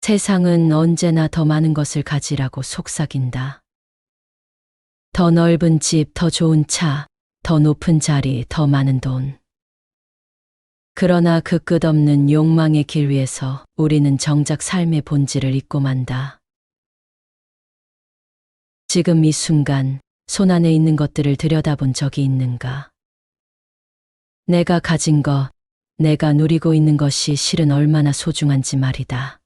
세상은 언제나 더 많은 것을 가지라고 속삭인다. 더 넓은 집, 더 좋은 차, 더 높은 자리, 더 많은 돈. 그러나 그 끝없는 욕망의 길 위에서 우리는 정작 삶의 본질을 잊고 만다. 지금 이 순간 손안에 있는 것들을 들여다본 적이 있는가? 내가 가진 것, 내가 누리고 있는 것이 실은 얼마나 소중한지 말이다.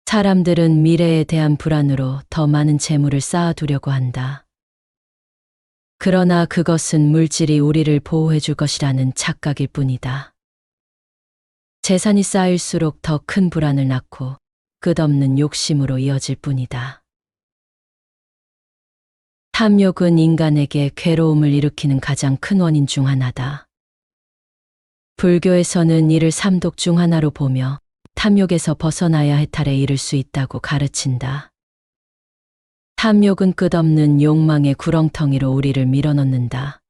사람들은 미래에 대한 불안으로 더 많은 재물을 쌓아두려고 한다. 그러나 그것은 물질이 우리를 보호해 줄 것이라는 착각일 뿐이다. 재산이 쌓일수록 더 큰 불안을 낳고 끝없는 욕심으로 이어질 뿐이다. 탐욕은 인간에게 괴로움을 일으키는 가장 큰 원인 중 하나다. 불교에서는 이를 삼독 중 하나로 보며 탐욕에서 벗어나야 해탈에 이를 수 있다고 가르친다. 탐욕은 끝없는 욕망의 구렁텅이로 우리를 밀어넣는다.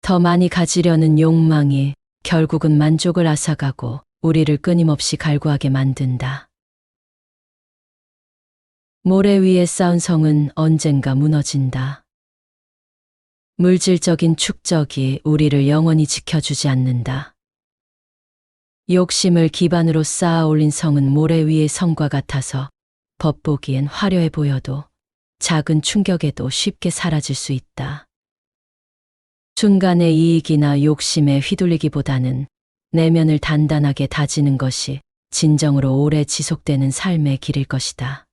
더 많이 가지려는 욕망이 결국은 만족을 앗아가고 우리를 끊임없이 갈구하게 만든다. 모래 위에 쌓은 성은 언젠가 무너진다. 물질적인 축적이 우리를 영원히 지켜주지 않는다. 욕심을 기반으로 쌓아 올린 성은 모래 위의 성과 같아서 겉보기엔 화려해 보여도 작은 충격에도 쉽게 사라질 수 있다. 순간의 이익이나 욕심에 휘둘리기보다는 내면을 단단하게 다지는 것이 진정으로 오래 지속되는 삶의 길일 것이다.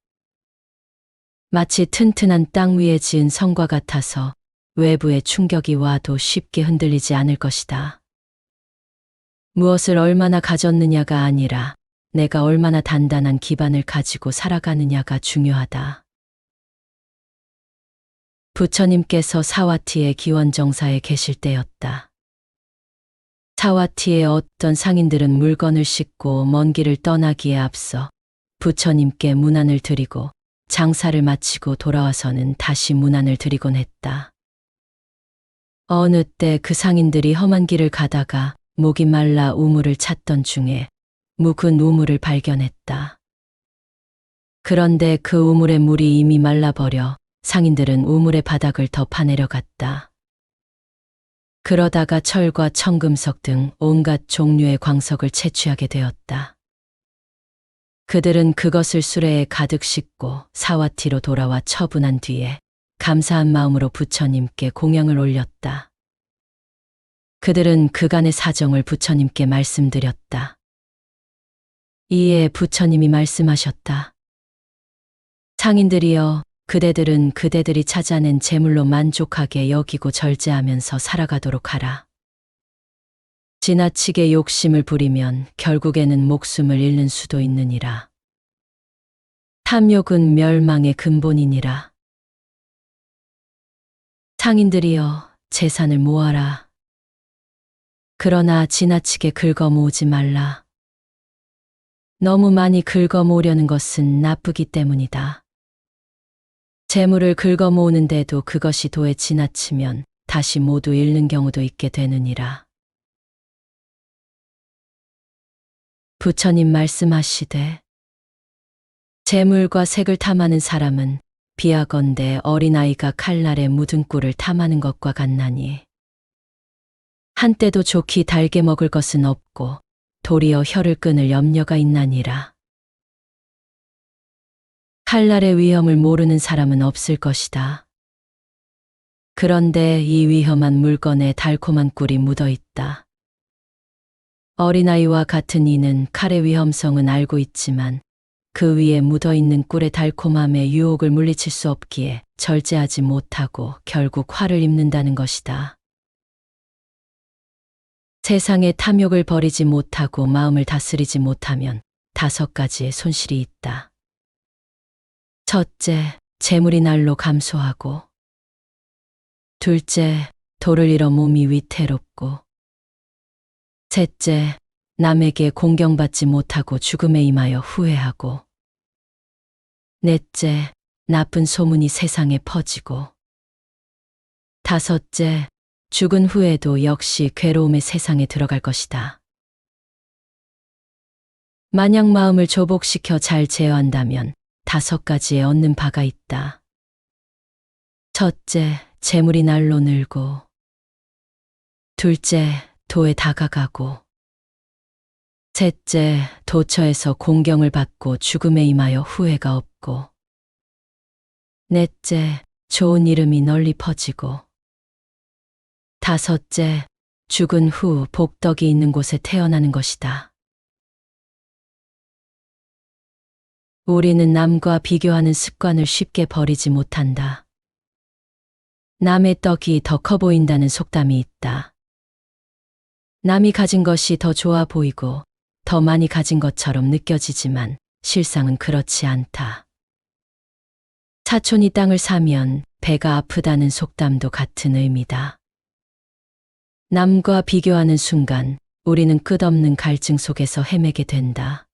마치 튼튼한 땅 위에 지은 성과 같아서 외부의 충격이 와도 쉽게 흔들리지 않을 것이다. 무엇을 얼마나 가졌느냐가 아니라 내가 얼마나 단단한 기반을 가지고 살아가느냐가 중요하다. 부처님께서 사와티의 기원정사에 계실 때였다. 사와티의 어떤 상인들은 물건을 싣고 먼 길을 떠나기에 앞서 부처님께 문안을 드리고 장사를 마치고 돌아와서는 다시 문안을 드리곤 했다. 어느 때 그 상인들이 험한 길을 가다가 목이 말라 우물을 찾던 중에 묵은 우물을 발견했다. 그런데 그 우물의 물이 이미 말라버려 상인들은 우물의 바닥을 더 파내려갔다. 그러다가 철과 청금석 등 온갖 종류의 광석을 채취하게 되었다. 그들은 그것을 수레에 가득 싣고 사와티로 돌아와 처분한 뒤에 감사한 마음으로 부처님께 공양을 올렸다. 그들은 그간의 사정을 부처님께 말씀드렸다. 이에 부처님이 말씀하셨다. 상인들이여, 그대들은 그대들이 찾아낸 재물로 만족하게 여기고 절제하면서 살아가도록 하라. 지나치게 욕심을 부리면 결국에는 목숨을 잃는 수도 있느니라. 탐욕은 멸망의 근본이니라. 상인들이여, 재산을 모아라. 그러나 지나치게 긁어모으지 말라. 너무 많이 긁어모으려는 것은 나쁘기 때문이다. 재물을 긁어모으는데도 그것이 도에 지나치면 다시 모두 잃는 경우도 있게 되느니라. 부처님 말씀하시되 재물과 색을 탐하는 사람은 비하건대 어린아이가 칼날에 묻은 꿀을 탐하는 것과 같나니 한때도 좋게 달게 먹을 것은 없고 도리어 혀를 끊을 염려가 있나니라. 칼날의 위험을 모르는 사람은 없을 것이다. 그런데 이 위험한 물건에 달콤한 꿀이 묻어 있다. 어린아이와 같은 이는 칼의 위험성은 알고 있지만 그 위에 묻어 있는 꿀의 달콤함에 유혹을 물리칠 수 없기에 절제하지 못하고 결국 화를 입는다는 것이다. 세상의 탐욕을 버리지 못하고 마음을 다스리지 못하면 5가지의 손실이 있다. 첫째, 재물이 날로 감소하고. 둘째, 도를 잃어 몸이 위태롭고. 셋째, 남에게 공경받지 못하고 죽음에 임하여 후회하고. 넷째, 나쁜 소문이 세상에 퍼지고. 다섯째, 죽은 후에도 역시 괴로움의 세상에 들어갈 것이다. 만약 마음을 조복시켜 잘 제어한다면 5가지에 얻는 바가 있다. 첫째, 재물이 날로 늘고. 둘째, 도에 다가가고. 셋째, 도처에서 공경을 받고 죽음에 임하여 후회가 없고. 넷째, 좋은 이름이 널리 퍼지고. 다섯째, 죽은 후 복덕이 있는 곳에 태어나는 것이다. 우리는 남과 비교하는 습관을 쉽게 버리지 못한다. 남의 떡이 더 커 보인다는 속담이 있다. 남이 가진 것이 더 좋아 보이고 더 많이 가진 것처럼 느껴지지만 실상은 그렇지 않다. 사촌이 땅을 사면 배가 아프다는 속담도 같은 의미다. 남과 비교하는 순간 우리는 끝없는 갈증 속에서 헤매게 된다.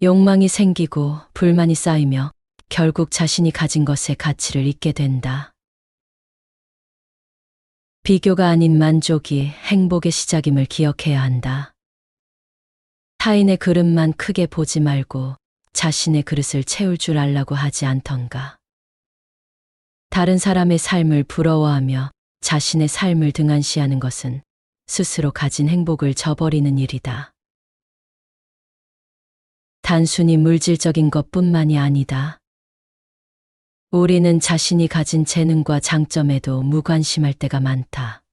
욕망이 생기고 불만이 쌓이며 결국 자신이 가진 것의 가치를 잊게 된다. 비교가 아닌 만족이 행복의 시작임을 기억해야 한다. 타인의 그릇만 크게 보지 말고 자신의 그릇을 채울 줄 알라고 하지 않던가. 다른 사람의 삶을 부러워하며 자신의 삶을 등한시하는 것은 스스로 가진 행복을 저버리는 일이다. 단순히 물질적인 것뿐만이 아니다. 우리는 자신이 가진 재능과 장점에도 무관심할 때가 많다.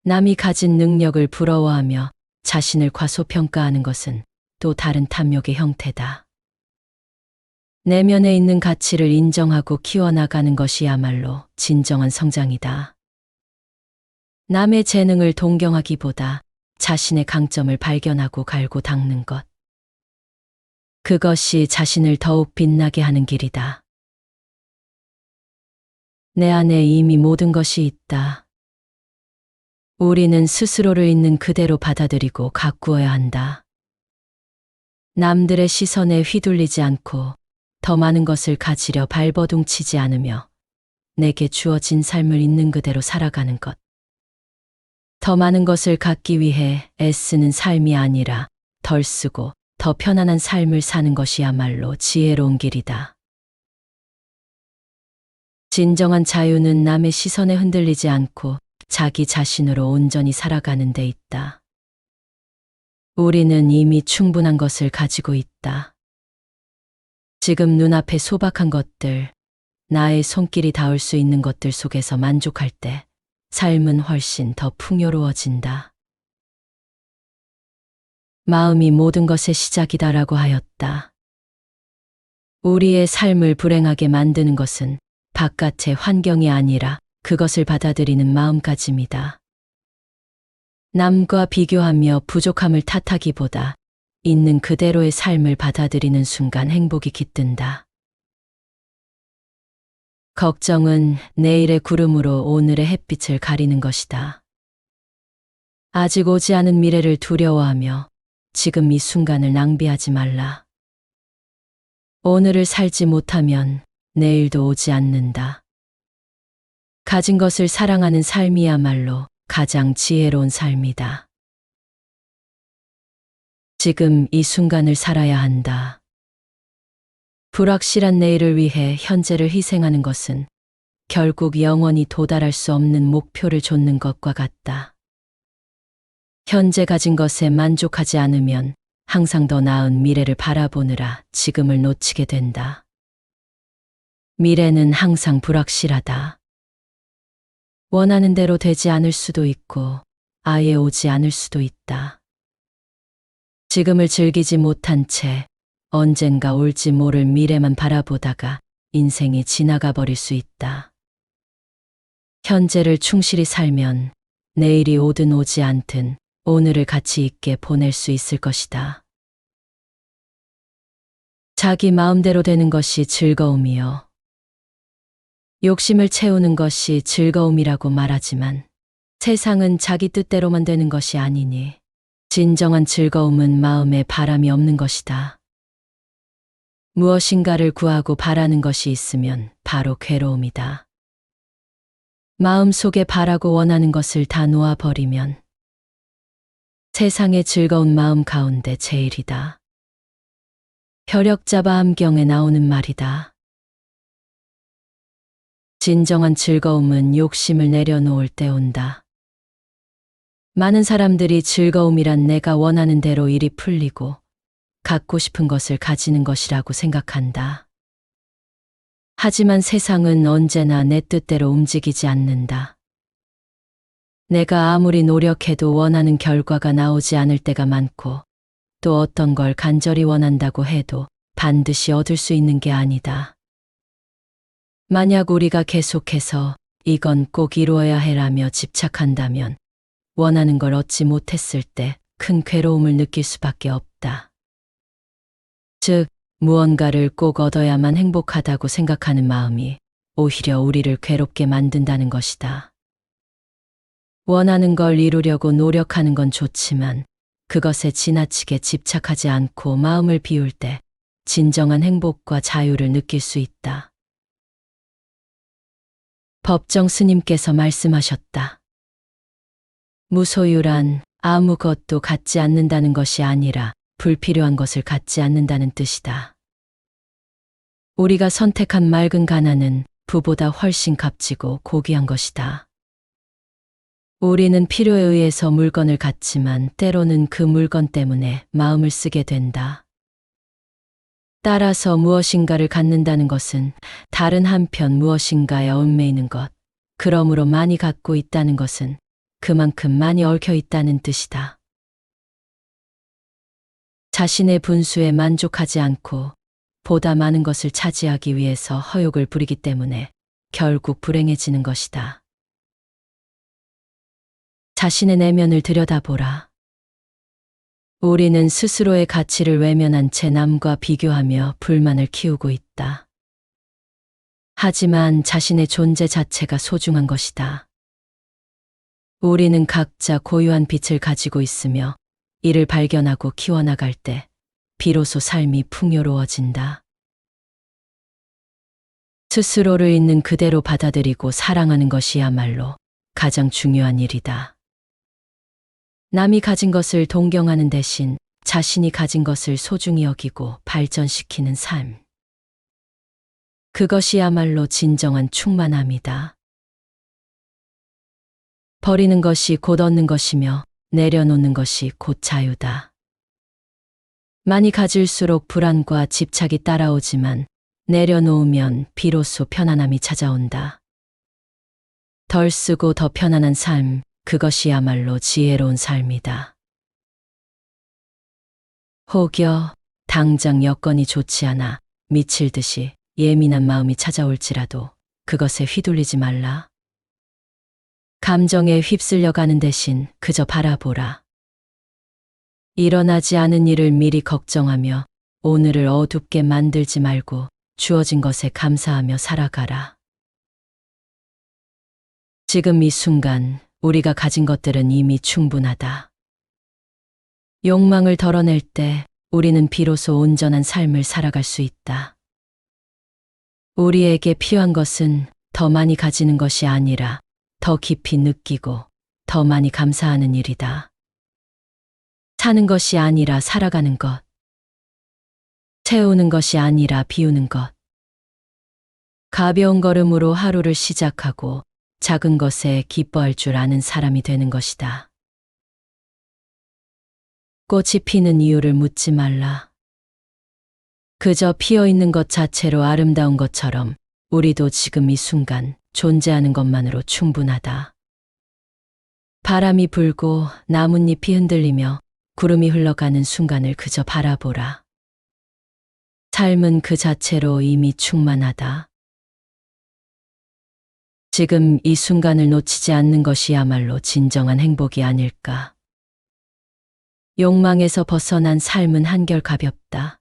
남이 가진 능력을 부러워하며 자신을 과소평가하는 것은 또 다른 탐욕의 형태다. 내면에 있는 가치를 인정하고 키워나가는 것이야말로 진정한 성장이다. 남의 재능을 동경하기보다 자신의 강점을 발견하고 갈고 닦는 것. 그것이 자신을 더욱 빛나게 하는 길이다. 내 안에 이미 모든 것이 있다. 우리는 스스로를 있는 그대로 받아들이고 가꾸어야 한다. 남들의 시선에 휘둘리지 않고 더 많은 것을 가지려 발버둥치지 않으며 내게 주어진 삶을 있는 그대로 살아가는 것. 더 많은 것을 갖기 위해 애쓰는 삶이 아니라 덜 쓰고 더 편안한 삶을 사는 것이야말로 지혜로운 길이다. 진정한 자유는 남의 시선에 흔들리지 않고 자기 자신으로 온전히 살아가는 데 있다. 우리는 이미 충분한 것을 가지고 있다. 지금 눈앞에 소박한 것들, 나의 손길이 닿을 수 있는 것들 속에서 만족할 때 삶은 훨씬 더 풍요로워진다. 마음이 모든 것의 시작이다라고 하였다. 우리의 삶을 불행하게 만드는 것은 바깥의 환경이 아니라 그것을 받아들이는 마음가짐이다. 남과 비교하며 부족함을 탓하기보다 있는 그대로의 삶을 받아들이는 순간 행복이 깃든다. 걱정은 내일의 구름으로 오늘의 햇빛을 가리는 것이다. 아직 오지 않은 미래를 두려워하며 지금 이 순간을 낭비하지 말라. 오늘을 살지 못하면 내일도 오지 않는다. 가진 것을 사랑하는 삶이야말로 가장 지혜로운 삶이다. 지금 이 순간을 살아야 한다. 불확실한 내일을 위해 현재를 희생하는 것은 결국 영원히 도달할 수 없는 목표를 좇는 것과 같다. 현재 가진 것에 만족하지 않으면 항상 더 나은 미래를 바라보느라 지금을 놓치게 된다. 미래는 항상 불확실하다. 원하는 대로 되지 않을 수도 있고 아예 오지 않을 수도 있다. 지금을 즐기지 못한 채 언젠가 올지 모를 미래만 바라보다가 인생이 지나가 버릴 수 있다. 현재를 충실히 살면 내일이 오든 오지 않든 오늘을 가치 있게 보낼 수 있을 것이다. 자기 마음대로 되는 것이 즐거움이요. 욕심을 채우는 것이 즐거움이라고 말하지만 세상은 자기 뜻대로만 되는 것이 아니니 진정한 즐거움은 마음에 바람이 없는 것이다. 무엇인가를 구하고 바라는 것이 있으면 바로 괴로움이다. 마음속에 바라고 원하는 것을 다 놓아버리면 세상의 즐거운 마음 가운데 제일이다. 벼력잡아 암경에 나오는 말이다. 진정한 즐거움은 욕심을 내려놓을 때 온다. 많은 사람들이 즐거움이란 내가 원하는 대로 일이 풀리고 갖고 싶은 것을 가지는 것이라고 생각한다. 하지만 세상은 언제나 내 뜻대로 움직이지 않는다. 내가 아무리 노력해도 원하는 결과가 나오지 않을 때가 많고, 또 어떤 걸 간절히 원한다고 해도 반드시 얻을 수 있는 게 아니다. 만약 우리가 계속해서 이건 꼭 이루어야 해라며 집착한다면 원하는 걸 얻지 못했을 때 큰 괴로움을 느낄 수밖에 없다. 즉, 무언가를 꼭 얻어야만 행복하다고 생각하는 마음이 오히려 우리를 괴롭게 만든다는 것이다. 원하는 걸 이루려고 노력하는 건 좋지만 그것에 지나치게 집착하지 않고 마음을 비울 때 진정한 행복과 자유를 느낄 수 있다. 법정 스님께서 말씀하셨다. 무소유란 아무것도 갖지 않는다는 것이 아니라 불필요한 것을 갖지 않는다는 뜻이다. 우리가 선택한 맑은 가난은 부보다 훨씬 값지고 고귀한 것이다. 우리는 필요에 의해서 물건을 갖지만 때로는 그 물건 때문에 마음을 쓰게 된다. 따라서 무엇인가를 갖는다는 것은 다른 한편 무엇인가에 얽매이는 것, 그러므로 많이 갖고 있다는 것은 그만큼 많이 얽혀 있다는 뜻이다. 자신의 분수에 만족하지 않고 보다 많은 것을 차지하기 위해서 허욕을 부리기 때문에 결국 불행해지는 것이다. 자신의 내면을 들여다보라. 우리는 스스로의 가치를 외면한 채 남과 비교하며 불만을 키우고 있다. 하지만 자신의 존재 자체가 소중한 것이다. 우리는 각자 고유한 빛을 가지고 있으며 이를 발견하고 키워나갈 때 비로소 삶이 풍요로워진다. 스스로를 있는 그대로 받아들이고 사랑하는 것이야말로 가장 중요한 일이다. 남이 가진 것을 동경하는 대신 자신이 가진 것을 소중히 여기고 발전시키는 삶. 그것이야말로 진정한 충만함이다. 버리는 것이 곧 얻는 것이며 내려놓는 것이 곧 자유다. 많이 가질수록 불안과 집착이 따라오지만 내려놓으면 비로소 편안함이 찾아온다. 덜 쓰고 더 편안한 삶, 그것이야말로 지혜로운 삶이다. 혹여 당장 여건이 좋지 않아 미칠 듯이 예민한 마음이 찾아올지라도 그것에 휘둘리지 말라. 감정에 휩쓸려가는 대신 그저 바라보라. 일어나지 않은 일을 미리 걱정하며 오늘을 어둡게 만들지 말고 주어진 것에 감사하며 살아가라. 지금 이 순간 우리가 가진 것들은 이미 충분하다. 욕망을 덜어낼 때 우리는 비로소 온전한 삶을 살아갈 수 있다. 우리에게 필요한 것은 더 많이 가지는 것이 아니라 더 깊이 느끼고 더 많이 감사하는 일이다. 사는 것이 아니라 살아가는 것. 채우는 것이 아니라 비우는 것. 가벼운 걸음으로 하루를 시작하고 작은 것에 기뻐할 줄 아는 사람이 되는 것이다. 꽃이 피는 이유를 묻지 말라. 그저 피어 있는 것 자체로 아름다운 것처럼 우리도 지금 이 순간 존재하는 것만으로 충분하다. 바람이 불고 나뭇잎이 흔들리며 구름이 흘러가는 순간을 그저 바라보라. 삶은 그 자체로 이미 충만하다. 지금 이 순간을 놓치지 않는 것이야말로 진정한 행복이 아닐까. 욕망에서 벗어난 삶은 한결 가볍다.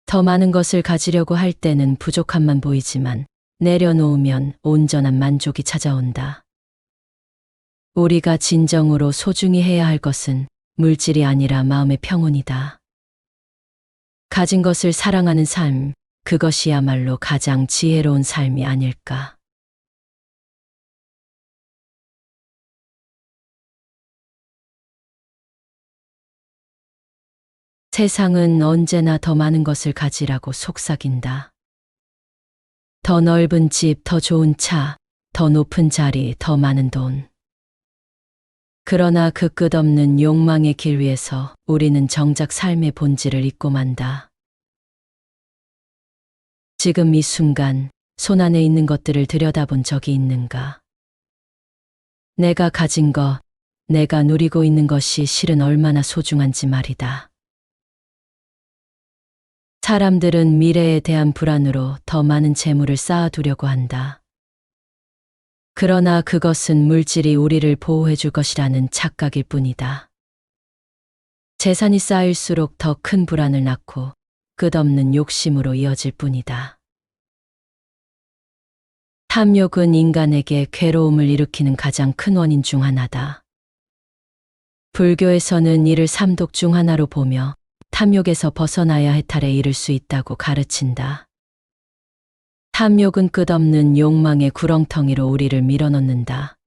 더 많은 것을 가지려고 할 때는 부족함만 보이지만 내려놓으면 온전한 만족이 찾아온다. 우리가 진정으로 소중히 해야 할 것은 물질이 아니라 마음의 평온이다. 가진 것을 사랑하는 삶, 그것이야말로 가장 지혜로운 삶이 아닐까. 세상은 언제나 더 많은 것을 가지라고 속삭인다. 더 넓은 집, 더 좋은 차, 더 높은 자리, 더 많은 돈. 그러나 그 끝없는 욕망의 길 위에서 우리는 정작 삶의 본질을 잊고 만다. 지금 이 순간 손안에 있는 것들을 들여다본 적이 있는가? 내가 가진 것, 내가 누리고 있는 것이 실은 얼마나 소중한지 말이다. 사람들은 미래에 대한 불안으로 더 많은 재물을 쌓아두려고 한다. 그러나 그것은 물질이 우리를 보호해 줄 것이라는 착각일 뿐이다. 재산이 쌓일수록 더 큰 불안을 낳고 끝없는 욕심으로 이어질 뿐이다. 탐욕은 인간에게 괴로움을 일으키는 가장 큰 원인 중 하나다. 불교에서는 이를 삼독 중 하나로 보며 탐욕에서 벗어나야 해탈에 이를 수 있다고 가르친다. 탐욕은 끝없는 욕망의 구렁텅이로 우리를 밀어넣는다.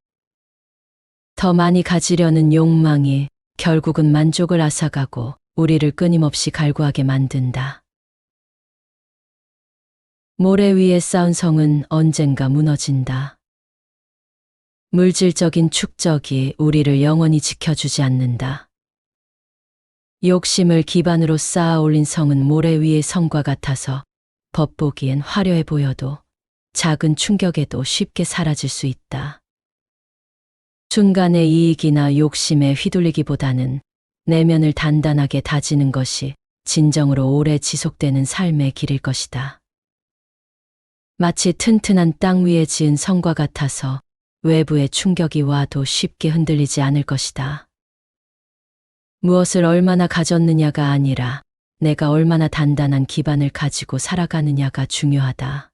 더 많이 가지려는 욕망이 결국은 만족을 앗아가고 우리를 끊임없이 갈구하게 만든다. 모래 위에 쌓은 성은 언젠가 무너진다. 물질적인 축적이 우리를 영원히 지켜주지 않는다. 욕심을 기반으로 쌓아 올린 성은 모래 위의 성과 같아서 겉보기엔 화려해 보여도 작은 충격에도 쉽게 사라질 수 있다. 순간의 이익이나 욕심에 휘둘리기보다는 내면을 단단하게 다지는 것이 진정으로 오래 지속되는 삶의 길일 것이다. 마치 튼튼한 땅 위에 지은 성과 같아서 외부의 충격이 와도 쉽게 흔들리지 않을 것이다. 무엇을 얼마나 가졌느냐가 아니라 내가 얼마나 단단한 기반을 가지고 살아가느냐가 중요하다.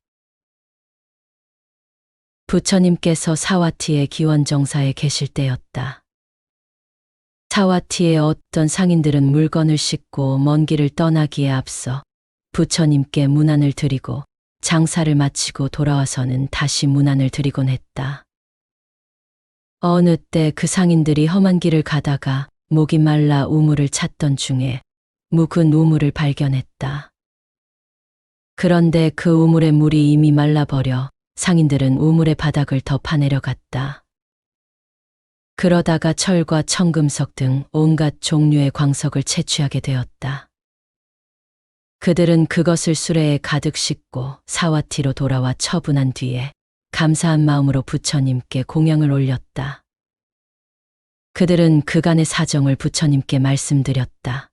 부처님께서 사와티의 기원정사에 계실 때였다. 사와티의 어떤 상인들은 물건을 싣고 먼 길을 떠나기에 앞서 부처님께 문안을 드리고 장사를 마치고 돌아와서는 다시 문안을 드리곤 했다. 어느 때 그 상인들이 험한 길을 가다가 목이 말라 우물을 찾던 중에 묵은 우물을 발견했다. 그런데 그 우물의 물이 이미 말라버려 상인들은 우물의 바닥을 더 파내려갔다. 그러다가 철과 청금석 등 온갖 종류의 광석을 채취하게 되었다. 그들은 그것을 수레에 가득 싣고 사와티로 돌아와 처분한 뒤에 감사한 마음으로 부처님께 공양을 올렸다. 그들은 그간의 사정을 부처님께 말씀드렸다.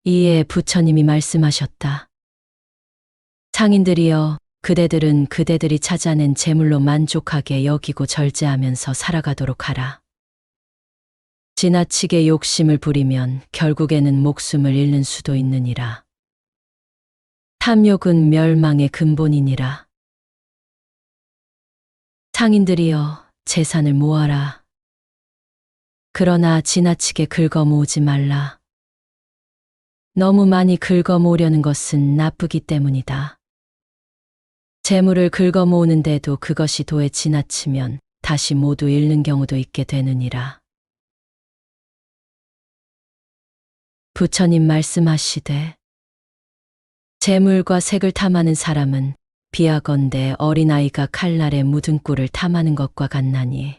이에 부처님이 말씀하셨다. 상인들이여, 그대들은 그대들이 찾아낸 재물로 만족하게 여기고 절제하면서 살아가도록 하라. 지나치게 욕심을 부리면 결국에는 목숨을 잃는 수도 있느니라. 탐욕은 멸망의 근본이니라. 상인들이여, 재산을 모아라. 그러나 지나치게 긁어모으지 말라. 너무 많이 긁어모으려는 것은 나쁘기 때문이다. 재물을 긁어모으는데도 그것이 도에 지나치면 다시 모두 잃는 경우도 있게 되느니라. 부처님 말씀하시되 재물과 색을 탐하는 사람은 비하건대 어린아이가 칼날에 묻은 꿀을 탐하는 것과 같나니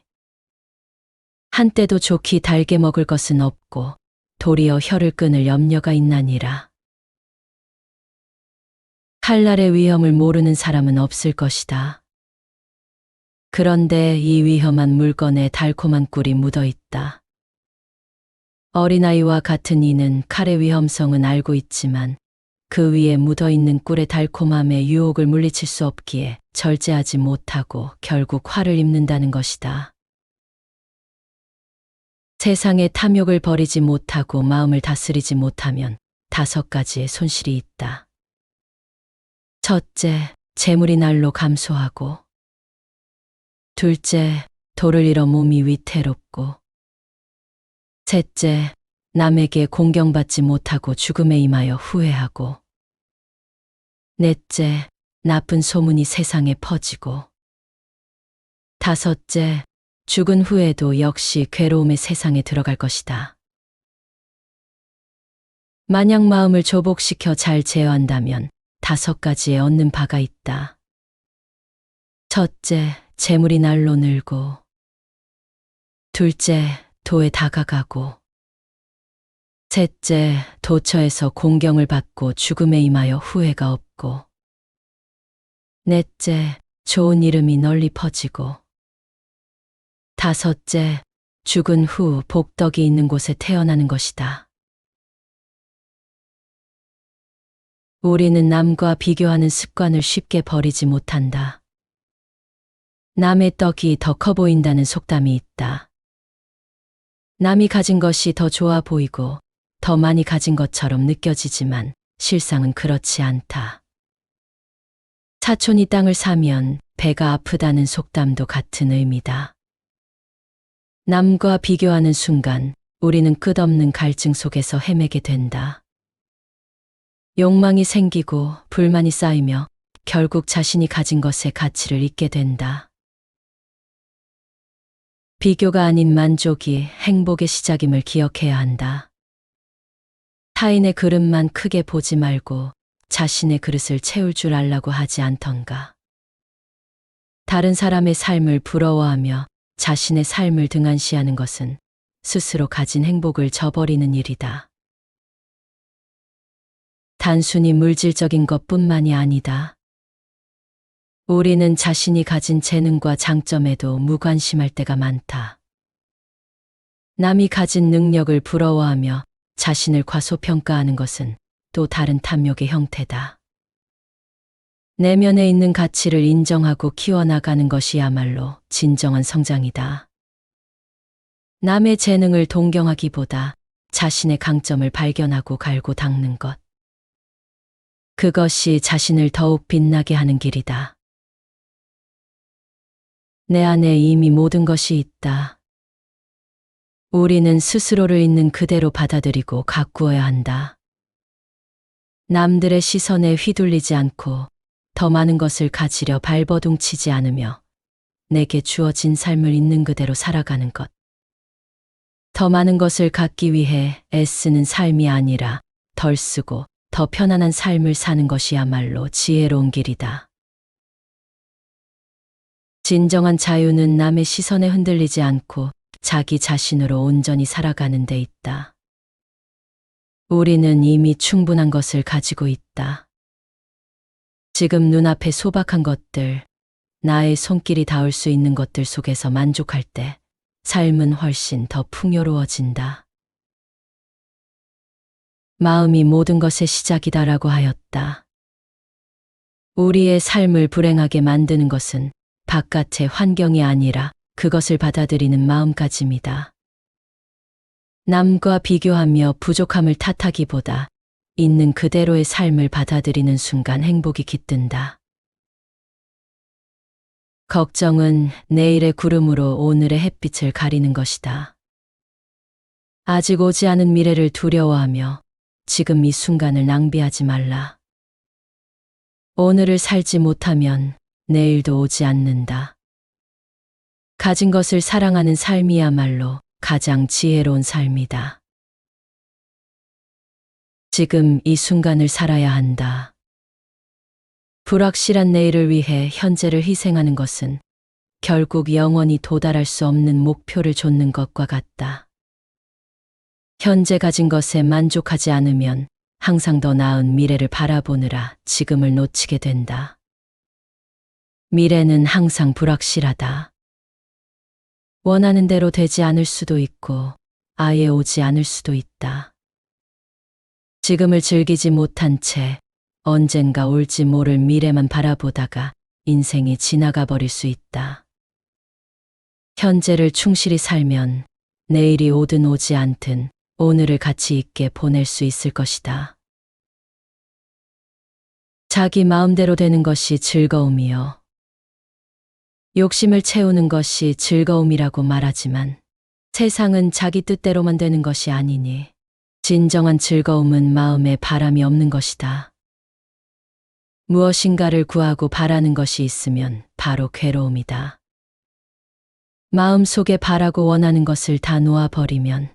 한때도 좋게 달게 먹을 것은 없고 도리어 혀를 끊을 염려가 있나니라. 칼날의 위험을 모르는 사람은 없을 것이다. 그런데 이 위험한 물건에 달콤한 꿀이 묻어 있다. 어린아이와 같은 이는 칼의 위험성은 알고 있지만 그 위에 묻어 있는 꿀의 달콤함에 유혹을 물리칠 수 없기에 절제하지 못하고 결국 화를 입는다는 것이다. 세상의 탐욕을 버리지 못하고 마음을 다스리지 못하면 5가지의 손실이 있다. 첫째, 재물이 날로 감소하고. 둘째, 도를 잃어 몸이 위태롭고. 셋째, 남에게 공경받지 못하고 죽음에 임하여 후회하고. 넷째, 나쁜 소문이 세상에 퍼지고. 다섯째, 죽은 후에도 역시 괴로움의 세상에 들어갈 것이다. 만약 마음을 조복시켜 잘 제어한다면 5가지에 얻는 바가 있다. 첫째, 재물이 날로 늘고. 둘째, 도에 다가가고. 셋째, 도처에서 공경을 받고 죽음에 임하여 후회가 없고. 넷째, 좋은 이름이 널리 퍼지고. 다섯째, 죽은 후 복덕이 있는 곳에 태어나는 것이다. 우리는 남과 비교하는 습관을 쉽게 버리지 못한다. 남의 떡이 더 커 보인다는 속담이 있다. 남이 가진 것이 더 좋아 보이고 더 많이 가진 것처럼 느껴지지만 실상은 그렇지 않다. 사촌이 땅을 사면 배가 아프다는 속담도 같은 의미다. 남과 비교하는 순간 우리는 끝없는 갈증 속에서 헤매게 된다. 욕망이 생기고 불만이 쌓이며 결국 자신이 가진 것의 가치를 잊게 된다. 비교가 아닌 만족이 행복의 시작임을 기억해야 한다. 타인의 그릇만 크게 보지 말고 자신의 그릇을 채울 줄 알라고 하지 않던가. 다른 사람의 삶을 부러워하며 자신의 삶을 등한시하는 것은 스스로 가진 행복을 저버리는 일이다. 단순히 물질적인 것뿐만이 아니다. 우리는 자신이 가진 재능과 장점에도 무관심할 때가 많다. 남이 가진 능력을 부러워하며 자신을 과소평가하는 것은 또 다른 탐욕의 형태다. 내면에 있는 가치를 인정하고 키워나가는 것이야말로 진정한 성장이다. 남의 재능을 동경하기보다 자신의 강점을 발견하고 갈고 닦는 것. 그것이 자신을 더욱 빛나게 하는 길이다. 내 안에 이미 모든 것이 있다. 우리는 스스로를 있는 그대로 받아들이고 가꾸어야 한다. 남들의 시선에 휘둘리지 않고 더 많은 것을 가지려 발버둥치지 않으며 내게 주어진 삶을 있는 그대로 살아가는 것. 더 많은 것을 갖기 위해 애쓰는 삶이 아니라 덜 쓰고 더 편안한 삶을 사는 것이야말로 지혜로운 길이다. 진정한 자유는 남의 시선에 흔들리지 않고 자기 자신으로 온전히 살아가는 데 있다. 우리는 이미 충분한 것을 가지고 있다. 지금 눈앞에 소박한 것들, 나의 손길이 닿을 수 있는 것들 속에서 만족할 때 삶은 훨씬 더 풍요로워진다. 마음이 모든 것의 시작이다라고 하였다. 우리의 삶을 불행하게 만드는 것은 바깥의 환경이 아니라 그것을 받아들이는 마음가짐이다. 남과 비교하며 부족함을 탓하기보다 있는 그대로의 삶을 받아들이는 순간 행복이 깃든다. 걱정은 내일의 구름으로 오늘의 햇빛을 가리는 것이다. 아직 오지 않은 미래를 두려워하며 지금 이 순간을 낭비하지 말라. 오늘을 살지 못하면 내일도 오지 않는다. 가진 것을 사랑하는 삶이야말로 가장 지혜로운 삶이다. 지금 이 순간을 살아야 한다. 불확실한 내일을 위해 현재를 희생하는 것은 결국 영원히 도달할 수 없는 목표를 좇는 것과 같다. 현재 가진 것에 만족하지 않으면 항상 더 나은 미래를 바라보느라 지금을 놓치게 된다. 미래는 항상 불확실하다. 원하는 대로 되지 않을 수도 있고 아예 오지 않을 수도 있다. 지금을 즐기지 못한 채 언젠가 올지 모를 미래만 바라보다가 인생이 지나가 버릴 수 있다. 현재를 충실히 살면 내일이 오든 오지 않든 오늘을 가치 있게 보낼 수 있을 것이다. 자기 마음대로 되는 것이 즐거움이요. 욕심을 채우는 것이 즐거움이라고 말하지만 세상은 자기 뜻대로만 되는 것이 아니니 진정한 즐거움은 마음에 바람이 없는 것이다. 무엇인가를 구하고 바라는 것이 있으면 바로 괴로움이다. 마음속에 바라고 원하는 것을 다 놓아버리면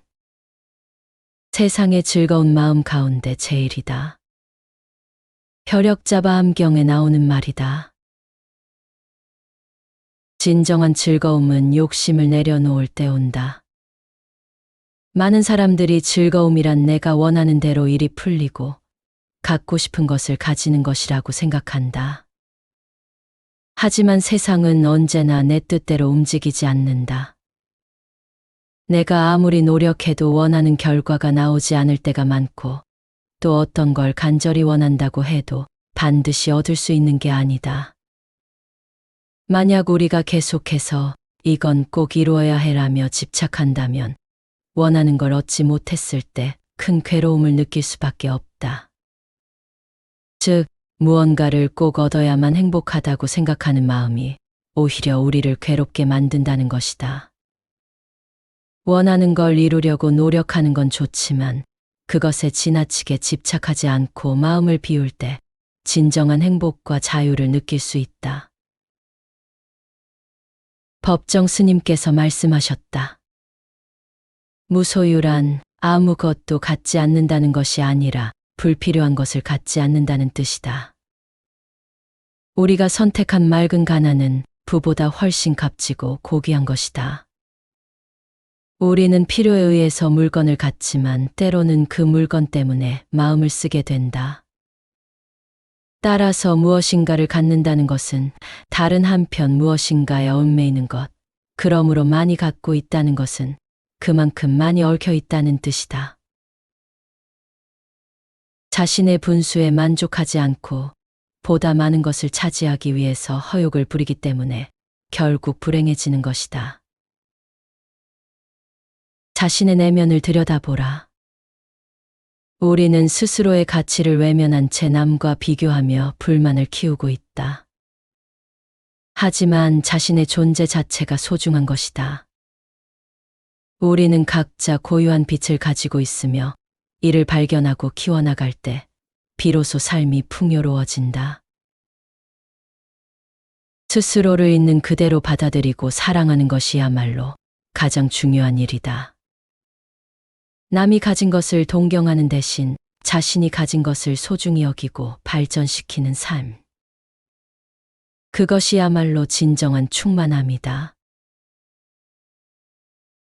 세상의 즐거운 마음 가운데 제일이다. 벼력잡아 암경에 나오는 말이다. 진정한 즐거움은 욕심을 내려놓을 때 온다. 많은 사람들이 즐거움이란 내가 원하는 대로 일이 풀리고 갖고 싶은 것을 가지는 것이라고 생각한다. 하지만 세상은 언제나 내 뜻대로 움직이지 않는다. 내가 아무리 노력해도 원하는 결과가 나오지 않을 때가 많고 또 어떤 걸 간절히 원한다고 해도 반드시 얻을 수 있는 게 아니다. 만약 우리가 계속해서 이건 꼭 이루어야 해라며 집착한다면 원하는 걸 얻지 못했을 때 큰 괴로움을 느낄 수밖에 없다. 즉, 무언가를 꼭 얻어야만 행복하다고 생각하는 마음이 오히려 우리를 괴롭게 만든다는 것이다. 원하는 걸 이루려고 노력하는 건 좋지만 그것에 지나치게 집착하지 않고 마음을 비울 때 진정한 행복과 자유를 느낄 수 있다. 법정 스님께서 말씀하셨다. 무소유란 아무것도 갖지 않는다는 것이 아니라 불필요한 것을 갖지 않는다는 뜻이다. 우리가 선택한 맑은 가난은 부보다 훨씬 값지고 고귀한 것이다. 우리는 필요에 의해서 물건을 갖지만 때로는 그 물건 때문에 마음을 쓰게 된다. 따라서 무엇인가를 갖는다는 것은 다른 한편 무엇인가에 얽매이는 것, 그러므로 많이 갖고 있다는 것은 그만큼 많이 얽혀 있다는 뜻이다. 자신의 분수에 만족하지 않고 보다 많은 것을 차지하기 위해서 허욕을 부리기 때문에 결국 불행해지는 것이다. 자신의 내면을 들여다보라. 우리는 스스로의 가치를 외면한 채 남과 비교하며 불만을 키우고 있다. 하지만 자신의 존재 자체가 소중한 것이다. 우리는 각자 고유한 빛을 가지고 있으며 이를 발견하고 키워나갈 때 비로소 삶이 풍요로워진다. 스스로를 있는 그대로 받아들이고 사랑하는 것이야말로 가장 중요한 일이다. 남이 가진 것을 동경하는 대신 자신이 가진 것을 소중히 여기고 발전시키는 삶. 그것이야말로 진정한 충만함이다.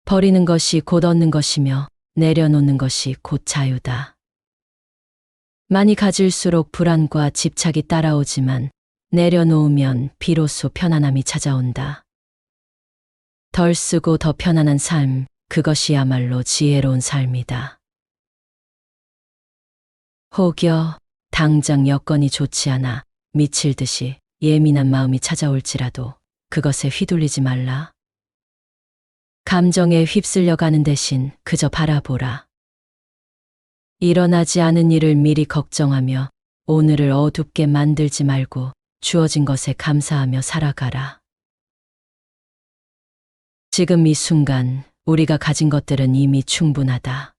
버리는 것이 곧 얻는 것이며 내려놓는 것이 곧 자유다. 많이 가질수록 불안과 집착이 따라오지만 내려놓으면 비로소 편안함이 찾아온다. 덜 쓰고 더 편안한 삶, 그것이야말로 지혜로운 삶이다. 혹여 당장 여건이 좋지 않아 미칠 듯이 예민한 마음이 찾아올지라도 그것에 휘둘리지 말라. 감정에 휩쓸려 가는 대신 그저 바라보라. 일어나지 않은 일을 미리 걱정하며 오늘을 어둡게 만들지 말고 주어진 것에 감사하며 살아가라. 지금 이 순간 우리가 가진 것들은 이미 충분하다.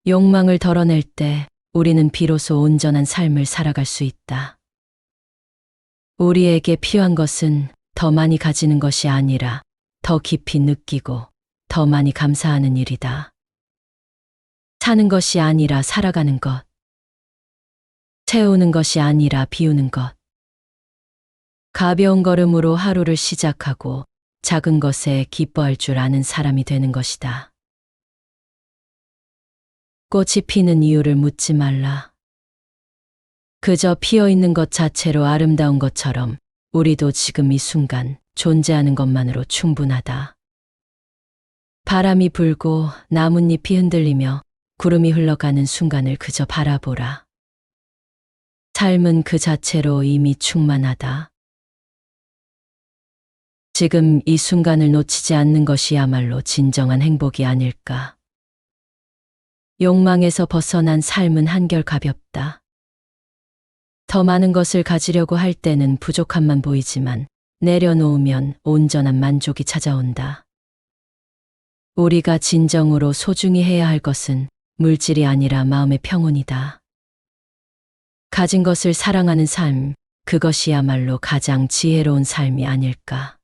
욕망을 덜어낼 때 우리는 비로소 온전한 삶을 살아갈 수 있다. 우리에게 필요한 것은 더 많이 가지는 것이 아니라 더 깊이 느끼고 더 많이 감사하는 일이다. 사는 것이 아니라 살아가는 것. 채우는 것이 아니라 비우는 것. 가벼운 걸음으로 하루를 시작하고 작은 것에 기뻐할 줄 아는 사람이 되는 것이다. 꽃이 피는 이유를 묻지 말라. 그저 피어 있는 것 자체로 아름다운 것처럼 우리도 지금 이 순간 존재하는 것만으로 충분하다. 바람이 불고 나뭇잎이 흔들리며 구름이 흘러가는 순간을 그저 바라보라. 삶은 그 자체로 이미 충만하다. 지금 이 순간을 놓치지 않는 것이야말로 진정한 행복이 아닐까. 욕망에서 벗어난 삶은 한결 가볍다. 더 많은 것을 가지려고 할 때는 부족함만 보이지만 내려놓으면 온전한 만족이 찾아온다. 우리가 진정으로 소중히 해야 할 것은 물질이 아니라 마음의 평온이다. 가진 것을 사랑하는 삶, 그것이야말로 가장 지혜로운 삶이 아닐까.